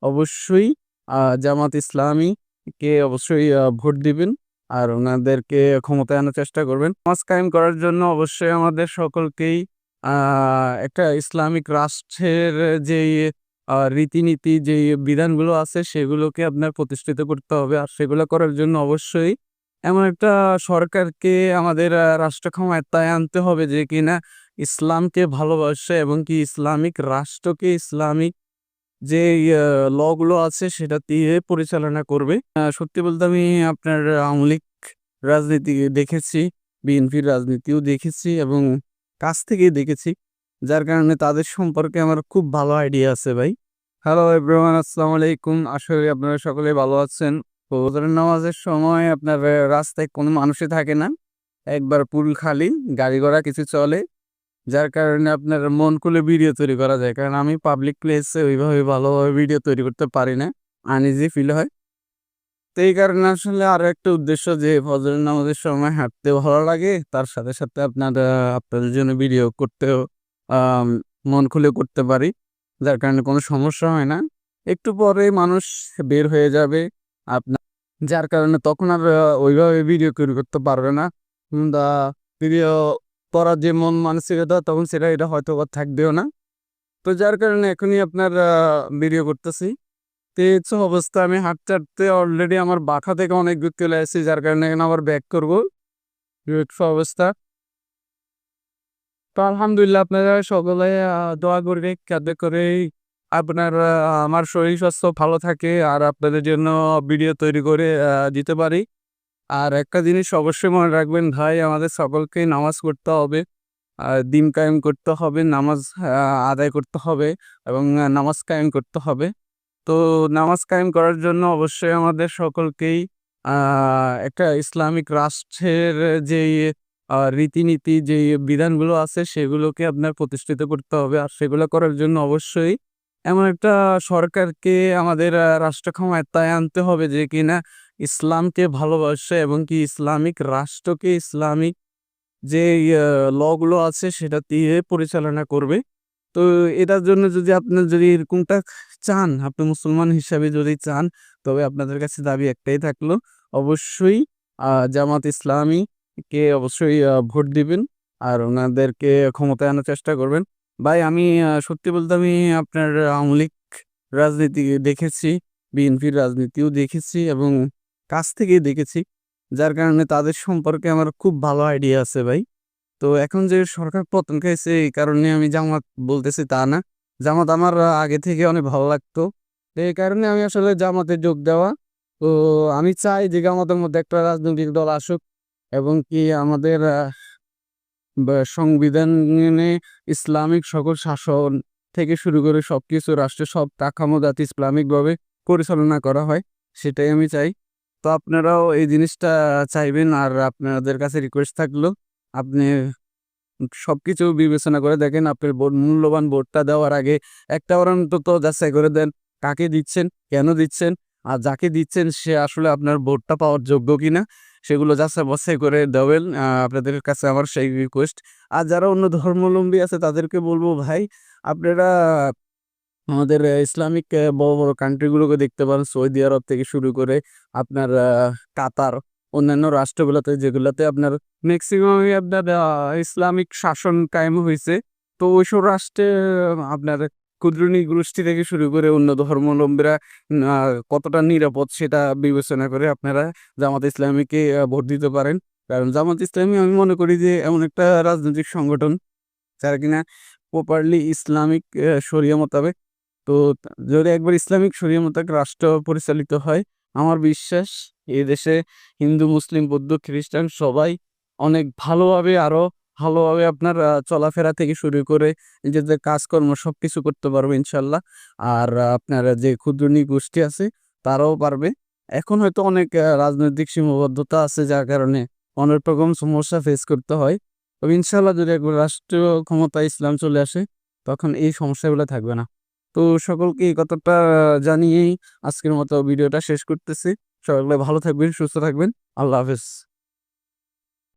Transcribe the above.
অবশ্যই জামাত ইসলামীকে অবশ্যই ভোট দিবেন। আর ওনাদেরকে ক্ষমতায় আনার চেষ্টা করবেন। সমাজ কায়েম করার জন্য অবশ্যই আমাদের সকলকেই একটা ইসলামিক রাষ্ট্রের যেই রীতিনীতি, যেই বিধানগুলো আছে সেগুলোকে আপনার প্রতিষ্ঠিত করতে হবে। আর সেগুলো করার জন্য অবশ্যই এমন একটা সরকারকে আমাদের রাষ্ট্র ক্ষমতায় আনতে হবে যে কিনা ইসলামকে ভালোবাসে এবং কি ইসলামিক রাষ্ট্রকে ইসলামিক যে ল গুলো আছে সেটা দিয়ে পরিচালনা করবে। সত্যি বলতে আমি আপনার আওয়ামী লীগ রাজনীতি দেখেছি, বিএনপির রাজনীতিও দেখেছি এবং কাছ থেকেই দেখেছি। যার কারণে তাদের সম্পর্কে আমার খুব ভালো আইডিয়া আছে ভাই। হ্যালো এভরিওয়ান, আসসালামু আলাইকুম। আশা করি আপনারা সকলেই ভালো আছেন। ফজরের নামাজের সময় আপনার রাস্তায় কোনো মানুষই থাকে না। একবার পুল খালি, গাড়ি ঘোড়া কিছু চলে। যার কারণে আপনার মন খুলে ভিডিও তৈরি করা যায়। কারণ আমি পাবলিক প্লেসে ওইভাবে ভালোভাবে ভিডিও তৈরি করতে পারি না। আনইজি ফিল হয়। তো এই কারণে আসলে আরো একটা উদ্দেশ্য যে ফজরের নামাজের সময় হাঁটতে ভালো লাগে। তার সাথে, সাথে আপনাদের জন্য ভিডিও করতেও আম মন খুলে করতে পারি। যার কারণে কোনো সমস্যা হয় না। একটু পরে মানুষ বের হয়ে যাবে। আপনার যার কারণে তখন আর ওইভাবে ভিডিও তৈরি করতে পারবে না। দা ভিডিও করার যে মন মানসিকতা তখন এটা হয়তোবা থাকবেও না। তো যার কারণে এখনই আপনার ভিডিও করতেছি। তো এই হচ্ছে অবস্থা। আমি হাঁটতে, হাঁটতে অলরেডি আমার বাসা থেকে অনেক দূর চলে আসছি। যার কারণে এখন আবার ব্যাক করব। এই হচ্ছে অবস্থা। তো আলহামদুলিল্লাহ আপনারা সকলে দোয়া করবেন যাতে করে আপনার আমার শরীর স্বাস্থ্য ভালো থাকে আর আপনাদের জন্য ভিডিও তৈরি করে দিতে পারি। আর একটা জিনিস অবশ্যই মনে রাখবেন ভাই, আমাদের সকলকেই নামাজ পড়তে হবে। দিন কায়েম করতে হবে, নামাজ আদায় করতে হবে এবং নামাজ কায়েম করতে হবে। তো নামাজ কায়েম করার জন্য অবশ্যই আমাদের সকলকেই একটা ইসলামিক রাষ্ট্রের যেই রীতিনীতি, যেই বিধানগুলো আছে সেগুলোকে আপনার প্রতিষ্ঠিত করতে হবে। আর সেগুলো করার জন্য অবশ্যই এমন একটা সরকারকে আমাদের রাষ্ট্র ক্ষমতায় আনতে হবে যে কিনা ইসলামকে ভালোবাসে এবং কি ইসলামিক রাষ্ট্রকে ইসলামিক যে ল গুলো আছে সেটা দিয়ে পরিচালনা করবে। তো এটার জন্য যদি এরকমটা চান, আপনি মুসলমান হিসাবে যদি চান, তবে আপনাদের কাছে দাবি একটাই থাকলো, অবশ্যই জামাত ইসলামীকে অবশ্যই ভোট দিবেন। আর ওনাদেরকে ক্ষমতায় আনার চেষ্টা করবেন। ভাই আমি সত্যি বলতে আমি আপনার আওয়ামী লীগ রাজনীতি দেখেছি, বিএনপির রাজনীতিও দেখেছি এবং কাছ থেকেই দেখেছি। যার কারণে তাদের সম্পর্কে আমার খুব ভালো আইডিয়া আছে ভাই। তো এখন যে সরকার পতন খাইছে এই কারণে আমি জামাত বলতেছি তা না। জামাত আমার আগে থেকে অনেক ভালো লাগতো। তো এই কারণে আমি আসলে জামাতে যোগ দেওয়া। তো আমি চাই যে জামাতের মধ্যে একটা রাজনৈতিক দল আসুক এবং কি আমাদের সংবিধানে ইসলামিক সকল শাসন থেকে শুরু করে সবকিছু রাষ্ট্রের সব কাঠামো যাতে ইসলামিকভাবে পরিচালনা করা হয়, সেটাই আমি চাই। তো আপনারাও এই জিনিসটা চাইবেন। আর আপনাদের কাছে রিকোয়েস্ট থাকলো, আপনি সবকিছু বিবেচনা করে দেখেন। আপনার মূল্যবান ভোটটা দেওয়ার আগে একটাবার অন্তত যাচাই করে দেন কাকে দিচ্ছেন, কেন দিচ্ছেন, আর যাকে দিচ্ছেন সে আসলে আপনার ভোটটা পাওয়ার যোগ্য কিনা সেগুলো যাচাই বাছাই করে দেবেন। আপনাদের কাছে আমার সেই রিকোয়েস্ট। আর যারা অন্য ধর্মাবলম্বী আছে তাদেরকে বলবো ভাই, আপনারা আমাদের ইসলামিক বড়, বড় কান্ট্রিগুলোকে দেখতে পারেন। সৌদি আরব থেকে শুরু করে আপনার কাতার, অন্যান্য রাষ্ট্রগুলোতে যেগুলাতে আপনার মেক্সিমামই আপনার ইসলামিক শাসন কায়েম হইছে। তো ওইসব রাষ্ট্রে আপনার ক্ষুদ্র গোষ্ঠী থেকে শুরু করে অন্য ধর্মাবলম্বীরা আ কতটা নিরাপদ সেটা বিবেচনা করে আপনারা জামাত ইসলামীকে ভোট দিতে পারেন। কারণ জামাত ইসলামী আমি মনে করি যে এমন একটা রাজনৈতিক সংগঠন যারা কিনা প্রপারলি ইসলামিক শরিয়া মোতাবেক। তো যদি একবার ইসলামিক শরিয়া মোতাবেক রাষ্ট্র পরিচালিত হয়, আমার বিশ্বাস এই দেশে হিন্দু, মুসলিম, বৌদ্ধ, খ্রিস্টান সবাই অনেক ভালোভাবে আরো ভালোভাবে আপনার চলাফেরা থেকে শুরু করে নিজেদের কাজকর্ম সবকিছু করতে পারবে ইনশাল্লাহ। আর আপনার যে ক্ষুদ্র নৃগোষ্ঠী আছে তারাও পারবে। এখন হয়তো অনেক রাজনৈতিক সীমাবদ্ধতা আছে যার কারণে অনেক রকম সমস্যা ফেস করতে হয়। তবে ইনশাল্লাহ যদি একবার রাষ্ট্রীয় ক্ষমতায় ইসলাম চলে আসে তখন এই সমস্যাগুলো থাকবে না। তো সকলকে এই কথাটা জানিয়েই আজকের মতো ভিডিওটা শেষ করতেছি। সকলে ভালো থাকবেন, সুস্থ থাকবেন। আল্লাহ হাফেজ।